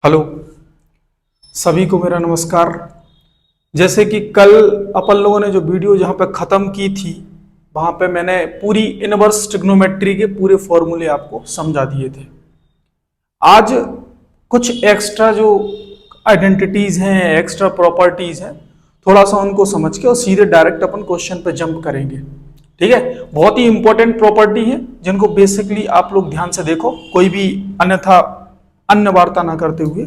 Hello, सभी को मेरा नमस्कार। जैसे कि कल अपन लोगों ने जो वीडियो जहां पे ख़त्म की थी वहां पे मैंने पूरी इनवर्स ट्रिग्नोमेट्री के पूरे फॉर्मूले आपको समझा दिए थे। आज कुछ एक्स्ट्रा जो आइडेंटिटीज हैं, एक्स्ट्रा प्रॉपर्टीज हैं, थोड़ा सा उनको समझ के और सीधे डायरेक्ट अपन क्वेश्चन पे जंप करेंगे। ठीक है, बहुत ही इंपॉर्टेंट प्रॉपर्टी है जिनको बेसिकली आप लोग ध्यान से देखो, कोई भी अन्यथा अन्य वार्ता ना करते हुए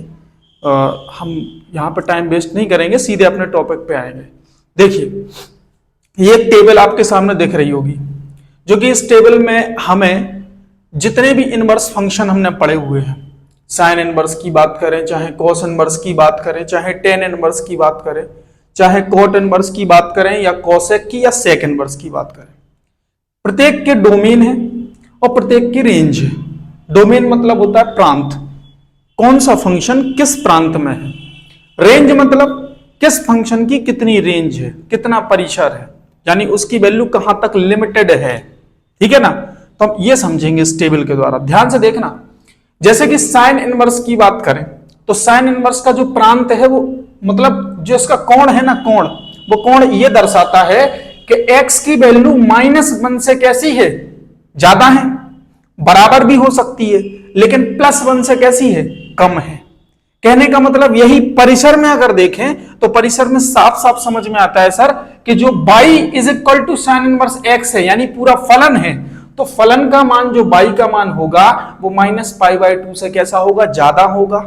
हम यहाँ पर टाइम वेस्ट नहीं करेंगे, सीधे अपने टॉपिक पे आएंगे। देखिए, ये एक टेबल आपके सामने दिख रही होगी, जो कि इस टेबल में हमें जितने भी इनवर्स फंक्शन हमने पढ़े हुए हैं, साइन इनवर्स की बात करें, चाहे कॉस इनवर्स की बात करें, चाहे टेन इनवर्स की बात करें, चाहे कॉट इनवर्स की बात करें, या कॉसेक की या सेक इनवर्स की बात करें, प्रत्येक के डोमेन है और प्रत्येक की रेंज है। डोमेन मतलब होता है प्रांत, कौन सा फंक्शन किस प्रांत में है। रेंज मतलब किस फंक्शन की कितनी रेंज है, कितना परिसर है, यानी उसकी वैल्यू कहां तक लिमिटेड है। ठीक है ना, तो हम ये समझेंगे इस टेबल के द्वारा। ध्यान से देखना, जैसे कि साइन इनवर्स की बात करें तो साइन इनवर्स का जो प्रांत है वो मतलब जो इसका कोण है ना, कोण, वो कोण ये दर्शाता है कि x की वैल्यू -1 से कैसी है, ज्यादा है, बराबर भी हो सकती है, लेकिन +1 से कैसी है, कम है। कहने का मतलब यही परिसर में अगर देखें तो परिसर में साफ साफ समझ में आता है सर कि जो y = साइन इनवर्स x है, यानी पूरा फलन है, तो फलन का मान जो y का मान होगा वो -π/2 से कैसा होगा, ज्यादा होगा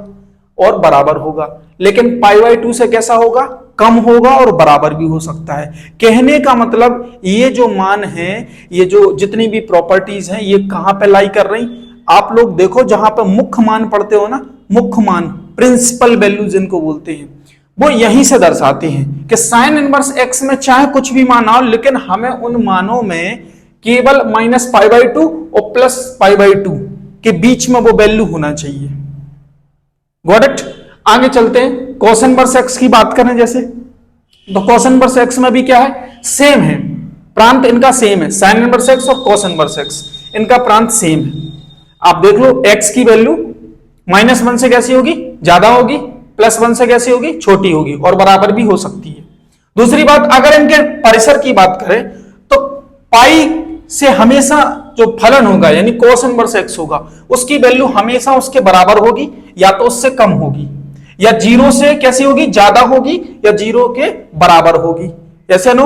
और बराबर होगा। लेकिन π/2 से कैसा होगा, कम होगा और बराबर भी हो सकता है। कहने का मतलब ये जो मान है, ये जो जितनी भी प्रॉपर्टीज हैं, ये कहां पे लाई कर रही, आप लोग देखो जहां पे मुख्य मान पढ़ते हो ना, मुख्य मान, प्रिंसिपल वैल्यू जिनको बोलते हैं, वो यहीं से दर्शाते हैं कि साइन इनवर्स x में चाहे कुछ भी मान आओ, लेकिन हमें उन मानों में केवल -π/2 और +π/2 के बीच में वो वैल्यू होना चाहिए। Got it. आगे चलते हैं, कॉस इनवर्स x की बात करें जैसे, तो कॉस इनवर्स x में भी क्या है, सेम है, प्रांत इनका सेम है। साइन इनवर्स x और कॉस इनवर्स x इनका प्रांत सेम है। आप देख लो, x की वैल्यू -1 से कैसी होगी, ज्यादा होगी, +1 से कैसी होगी, छोटी होगी, और बराबर भी हो सकती है। दूसरी बात, अगर इनके परिसर की बात करें तो पाई से हमेशा जो फलन होगा यानी cos इनवर्स x होगा, उसकी वैल्यू हमेशा उसके बराबर होगी या तो उससे कम होगी, या 0 से कैसी होगी, ज्यादा होगी, या 0 के बराबर होगी। ऐसे नो।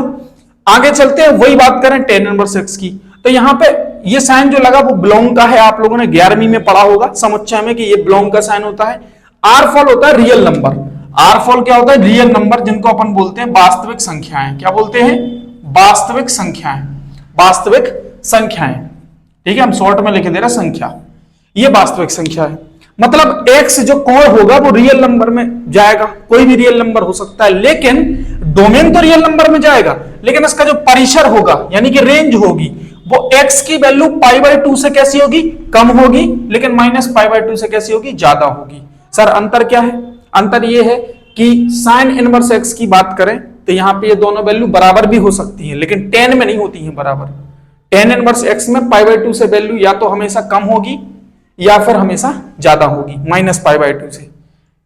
आगे चलते हैं, वही बात करें टेन इनवर्स x की, तो यहां पे ये साइन जो लगा वो बिलोंग का है। आप लोगों ने 11वीं में पढ़ा होगा समुच्चय में कि ये बिलोंग का साइन होता है। आर फॉल होता है रियल नंबर। आर फॉल क्या होता है, रियल नंबर, जिनको अपन बोलते हैं वास्तविक संख्याएं। क्या बोलते हैं, वास्तविक संख्याएं, वास्तविक संख्याएं। ठीक है, हम शॉर्ट में लिखे दे रहे संख्या, ये वास्तविक संख्या है। मतलब x जो कोण होगा वो रियल नंबर में जाएगा, कोई भी रियल नंबर हो सकता है, लेकिन डोमेन तो रियल नंबर में जाएगा, लेकिन इसका जो परिसर होगा यानी कि रेंज होगी, वो x की वैल्यू π/2 से कैसी होगी, कम होगी, लेकिन -π/2 से कैसी होगी, ज्यादा होगी। सर अंतर क्या है, अंतर ये है कि साइन इनवर्स x की बात करें तो यहाँ पे ये दोनों वैल्यू बराबर भी हो सकती है, लेकिन टेन में नहीं होती है बराबर। टेन इनवर्स x में π/2 से वैल्यू या तो हमेशा कम होगी या फिर हमेशा ज्यादा होगी, -π/2 से।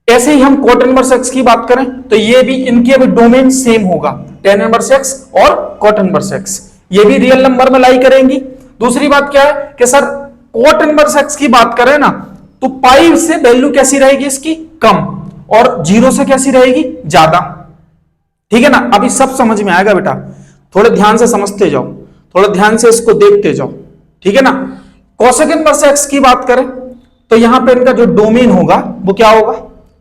ऐसे ही हम कॉट इनवर्स x की बात करें तो ये भी, इनके भी डोमेन सेम होगा, टेन इनवर्स x और कॉट इनवर्स x, ये भी रियल नंबर में लाई करेंगी। दूसरी बात क्या है कि सर कॉट इनवर्स x की बात करें ना तो पाई से वैल्यू कैसी रहेगी इसकी, कम, और 0 से कैसी रहेगी, ज्यादा। ठीक है ना, अभी सब समझ में आएगा बेटा, थोड़े ध्यान से समझते जाओ, थोड़ा ध्यान से इसको देखते जाओ। ठीक है ना। कोसेक इनवर्स x की बात करें तो यहां पे इनका जो डोमेन होगा वो क्या होगा,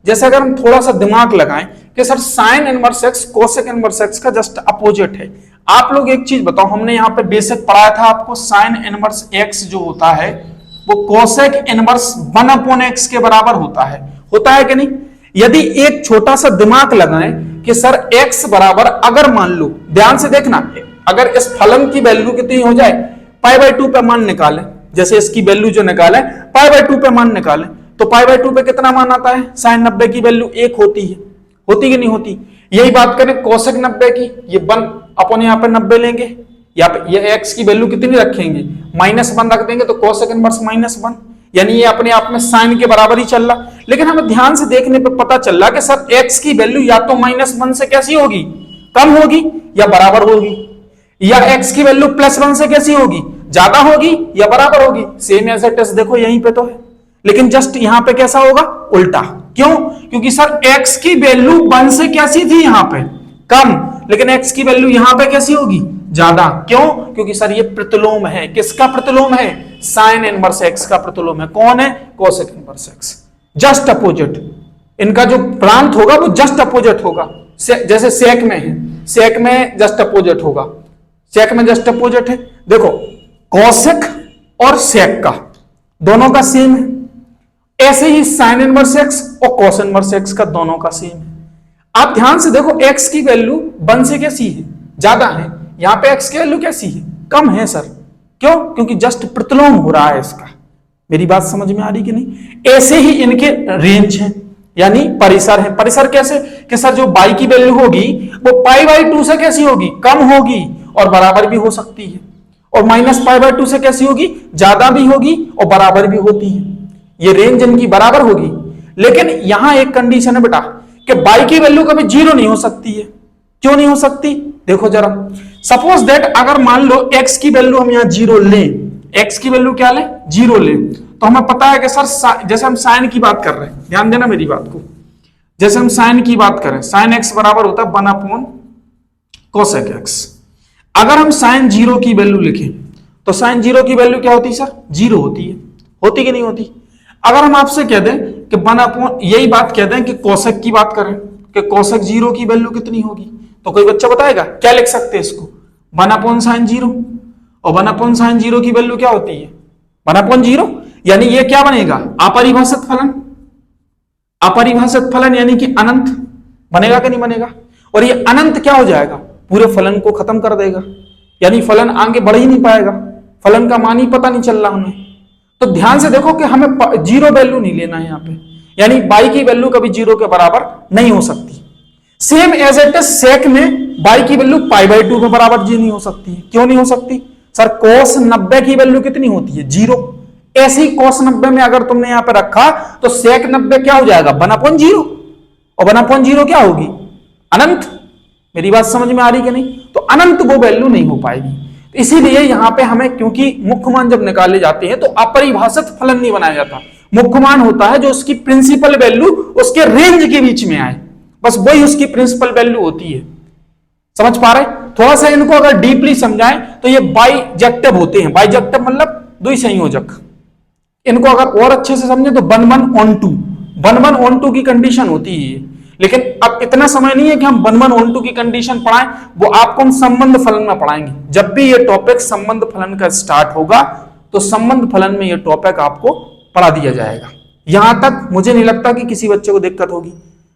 जैसे अगर हम थोड़ा सा दिमाग लगाएं कि sir sign inverse x cosec inverse x का जस्ट अपोजिट है। आप लोग एक चीज बताओ, हमने यहाँ पे बेसिक पढ़ाया था आपको, साइन इनवर्स x जो होता है वो कोसेक इनवर्स 1/x के बराबर होता है कि नहीं। यदि एक छोटा सा दिमाग लगाएं कि सर x बराबर, अगर मान लो, ध्यान से देखना, अगर इस फलन की वैल्यू कितनी हो जाए, π/2 पे मान निकालें, जैसे इसकी वैल्यू जो निकालें π/2 पे मान निकालें, तो π/2 पे कितना मान आता है, साइन 90 की वैल्यू 1 होती है, होती कि नहीं होती। यही बात करें कोसेक 90 की, ये 1 अपन यहाँ पे 90 लेंगे, यहाँ पे ये x की वैल्यू कितनी रखेंगे, -1 रख देंगे, तो कोसेक इनवर्स -1, यानी ये अपने आप में साइन के बराबर ही चल रहा। लेकिन हमें ध्यान से देखने पर पता चल रहा कि सर x की वैल्यू या तो -1 से कैसी होगी, कम होगी या बराबर होगी, या x की वैल्यू +1 से कैसी होगी, ज्यादा होगी या बराबर होगी। सेम एज इट इज, देखो यहीं पे तो है, लेकिन जस्ट यहां पे कैसा होगा, उल्टा। क्यों? क्योंकि सर x की वैल्यू 1 से कैसी थी, यहां पे कम, लेकिन x की वैल्यू यहां पे कैसी होगी, ज्यादा। क्यों? क्योंकि सर ये प्रतिलोम है, किसका प्रतिलोम है, साइन इनवर्स x का प्रतिलोम है। कौन है, cosec inverse x, just opposite. इनका जो प्रांत होगा वो जस्ट अपोजिट होगा, जैसे सेक में है, सेक में जस्ट अपोजिट होगा, सेक में जस्ट अपोजिट है। देखो कोसेक और सेक का दोनों का सेम है, ऐसे ही साइन इनवर्स x और कोस इनवर्स x का दोनों का सेम है। आप ध्यान से देखो x की वैल्यू 1 से कैसी है, ज्यादा है, यहां पे x की वैल्यू कैसी है, कम है सर। क्यों? क्योंकि जस्ट प्रतिलोम हो रहा है इसका। मेरी बात समझ में आ रही कि नहीं? ऐसे ही इनके रेंज है, यानी परिसर है। परिसर कैसे कि सर जो y की वैल्यू होगी वो π/2 से कैसी होगी, कम होगी और बराबर भी हो सकती है, और -π/2 से कैसी होगी, ज्यादा भी होगी और बराबर भी होती है। ये रेंज इनकी बराबर होगी। लेकिन यहां एक कंडीशन है बेटा कि y की वैल्यू कभी 0 नहीं हो सकती है। क्यों नहीं हो सकती? देखो जरा, सपोज दैट अगर मान लो x की वैल्यू हम यहां 0 लें, x की वैल्यू क्या लें, 0 लें, तो हमें पता है कि सर जैसे हम साइन की बात कर रहे हैं, ध्यान देना मेरी बात को, जैसे हम साइन की बात करें, साइन x बराबर होता है 1/cosec x। अगर हम साइन 0 की वैल्यू लिखें तो साइन 0 की वैल्यू क्या होती है सर, 0 होती है, होती कि नहीं होती? अगर हम आपसे कह दें कि 1/, यही बात कह दें कि कोसेक की बात करें कि कोसेक 0 की वैल्यू कितनी होगी, तो कोई बच्चा बताएगा क्या लिख सकते हैं इसको, 1/sin0, और 1/sin0 की वैल्यू क्या होती है, 1/0, यानी ये क्या बनेगा, अपरिभाषित फलन। अपरिभाषित फलन यानी कि अनंत बनेगा कि नहीं बनेगा? और ये अनंत क्या हो जाएगा, पूरे फलन को खत्म कर देगा, यानी फलन आगे बढ़ ही नहीं पाएगा, फलन का मान ही पता नहीं चल रहा हमें। तो ध्यान से देखो कि हमें 0 वैल्यू नहीं लेना है यहाँ पे, यानी y की वैल्यू कभी 0 के बराबर नहीं हो सकती। Same as it is sec में y की वैल्यू π/2 के बराबर जी नहीं हो सकती है। क्यों नहीं हो सकती? सर cos 90 की वैल्यू कितनी होती है, 0। ऐसे ही cos 90 में अगर तुमने यहां पे रखा तो sec 90 क्या हो जाएगा, 1/0, और 1/0 क्या होगी, अनंत। मेरी बात समझ में आ रही कि नहीं? तो अनंत वो वैल्यू नहीं हो पाएगी। तो इसीलिए यहां पे हमें, क्योंकि मुख्य मान जब निकाले जाते हैं तो अपरिभाषित फलन नहीं बनाया जाता, मुख्य मान होता है जो उसकी प्रिंसिपल वैल्यू उसके रेंज के बीच में आए, बस वही उसकी प्रिंसिपल वैल्यू होती है। समझ पा रहे? थोड़ा सा इनको अगर डीपली समझाएं तो ये बाइजेक्टिव होते हैं। बाइजेक्टिव मतलब द्विसंयोजक। इनको अगर और अच्छे से समझे तो 1/1/2, 1/1/2 की कंडीशन होती है। लेकिन अब इतना समय नहीं है कि हम 1/1/2 की कंडीशन पढ़ाएं, वो आपको हम संबंध फलन में पढ़ाएंगे। जब भी ये टॉपिक संबंध फलन का स्टार्ट होगा तो संबंध फलन में ये टॉपिक आपको पढ़ा दिया जाएगा। यहां तक मुझे नहीं लगता कि किसी बच्चे को दिक्कत होगी।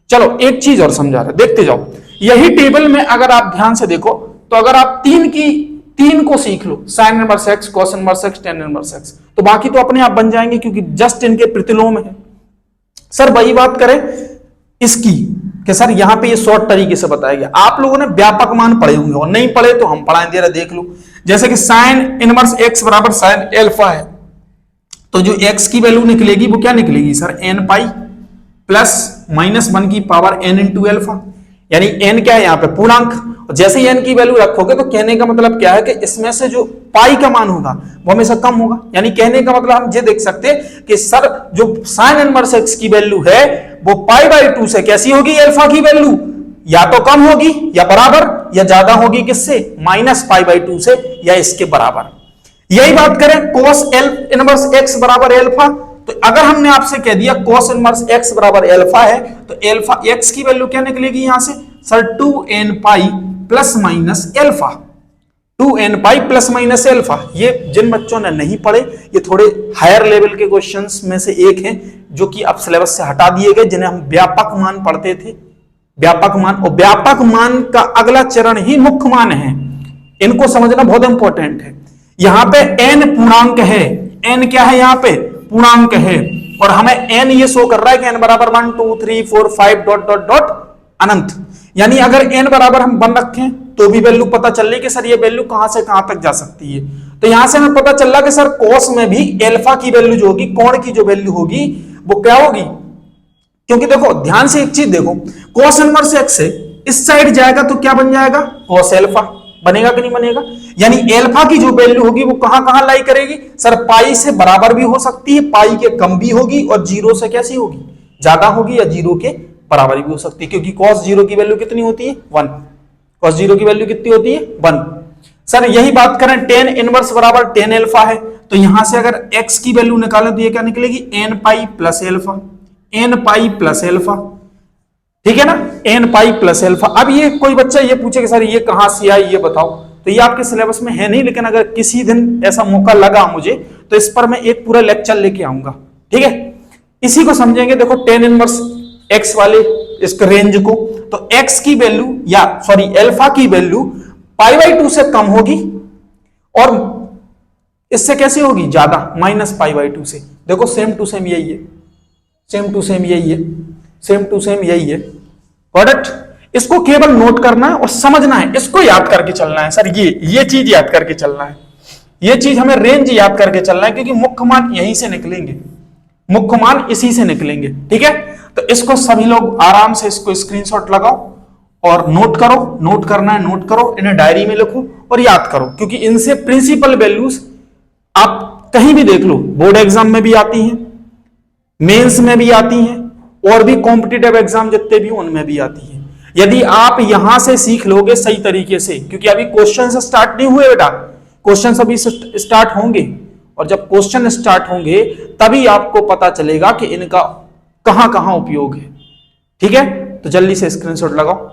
चलो एक चीज और समझा रहे, देखते जाओ। यही टेबल में अगर आप ध्यान से देखो तो अगर आप 3 को सीख लो, sine inverse x, cos inverse x, tan inverse x, तो बाकी तो अपने आप बन जाएंगे क्योंकि जस्ट इनके प्रतिलोम है। सर वही बात करें इसकी कि सर यहां पे ये शॉर्ट तरीके से बताया गया। आप लोगों ने व्यापक मान पढ़े होंगे, और नहीं पढ़े तो हम पढ़ाएं दे रहे, देख लो। जैसे कि साइन इनवर्स x बराबर साइन एल्फा है, तो जो x की वैल्यू निकलेगी वो क्या निकलेगी सर, n पाई प्लस -1 की पावर n इंटू एल्फा, यानी n क्या है यहाँ पे, पूर्णांक। जैसे ही n की वैल्यू रखोगे तो कहने का मतलब क्या है कि इसमें से जो पाई का मान होगा वो हमेशा कम होगा। यानी कहने का मतलब हम ये देख सकते हैं कि सर जो साइन इनवर्स x की वैल्यू है वो π/2 से कैसी होगी, एल्फा की वैल्यू या तो कम होगी या बराबर या ज्यादा होगी, किससे, -π/2 से या इसके बराबर। यही बात करें cos इनवर्स x बराबर एल्फा, तो अगर हमने आपसे कह दिया cos इनवर्स x बराबर एल्फा है तो एल्फा x की वैल्यू क्या निकलेगी यहां से sir, 2n pi plus minus alpha, 2n pi plus minus alpha. ये जिन बच्चों ने नहीं पढ़े, ये थोड़े हायर लेवल के क्वेश्चंस में से एक हैं जो कि अब सिलेबस से हटा दिए गए, जिन्हें हम व्यापक मान पढ़ते थे। व्यापक मान, और व्यापक मान का अगला चरण ही मुख्य मान है। इनको समझना बहुत इंपॉर्टेंट है। यहां पे n पूर्णांक है, n क्या है यहाँ पे, पूर्णांक है, और हमें n ये शो कर रहा है कि n बराबर 1 2 3 4 5 डॉट डॉट डॉट अनंत। यानी अगर n बराबर हम 1 रखें तो भी वैल्यू पता चल रही कि सर ये वैल्यू कहां से कहां तक जा सकती है। तो यहां से हमें पता चल रहा कि सर cos में भी एल्फा की वैल्यू जो होगी, कोण की जो वैल्यू होगी वो क्या होगी, क्योंकि देखो ध्यान से एक चीज देखो, cos इनवर्स x से इस साइड जाएगा तो क्या बन जाएगा, cos एल्फा बनेगा कि नहीं बनेगा। यानी एल्फा की जो वैल्यू होगी वो कहां कहां लाई करेगी सर, पाई से बराबर भी हो सकती है, पाई के कम भी होगी, और जीरो से कैसी होगी, ज्यादा होगी, या जीरो के बराबर भी हो सकती है, क्योंकि cos जीरो की वैल्यू कितनी होती है 1, cos जीरो की वैल्यू कितनी होती है 1। सर यही बात करें tan इनवर्स बराबर tan एल्फा है, तो यहां से अगर x की वैल्यू निकालें तो ये क्या निकलेगी, n pi plus alpha, n pi plus alpha, ठीक है ना, n पाई प्लस एल्फा। अब ये कोई बच्चा ये पूछे कि सर ये कहां से आई ये बताओ, तो ये आपके सिलेबस में है नहीं, लेकिन अगर किसी दिन ऐसा मौका लगा मुझे तो इस पर मैं एक पूरा लेक्चर लेके आऊंगा, ठीक है। इसी को समझेंगे, देखो tan इनवर्स x वाले इस रेंज को, तो x की वैल्यू या सॉरी एल्फा की वैल्यू पाई बाई 2 से कम होगी और इससे कैसे होगी, ज्यादा, माइनस पाई बाई 2 से। देखो सेम टू सेम यही है, सेम टू सेम यही है, सेम टू सेम यही है प्रोडक्ट। इसको केवल नोट करना है और समझना है, इसको याद करके चलना है सर, ये चीज याद करके चलना है, ये चीज हमें रेंज याद करके चलना है, क्योंकि मुख्य मान यहीं से निकलेंगे, मुख्य मान इसी से निकलेंगे, ठीक है। तो इसको सभी लोग आराम से इसको स्क्रीनशॉट लगाओ और नोट करो, नोट करना है नोट करो, इन्हें डायरी में लिखो और याद करो, क्योंकि इनसे प्रिंसिपल वैल्यूज आप कहीं भी देख लो, बोर्ड एग्जाम में भी आती हैं, मेंस में भी आती हैं, और भी कॉम्पिटिटिव एग्जाम जितने भी उनमें भी आती है। यदि आप यहां से सीख लोगे सही तरीके से, क्योंकि अभी क्वेश्चन से स्टार्ट नहीं हुए बेटा, क्वेश्चन अभी स्टार्ट होंगे, और जब क्वेश्चन स्टार्ट होंगे तभी आपको पता चलेगा कि इनका कहां कहां उपयोग है, ठीक है। तो जल्दी से स्क्रीनशॉट लगाओ।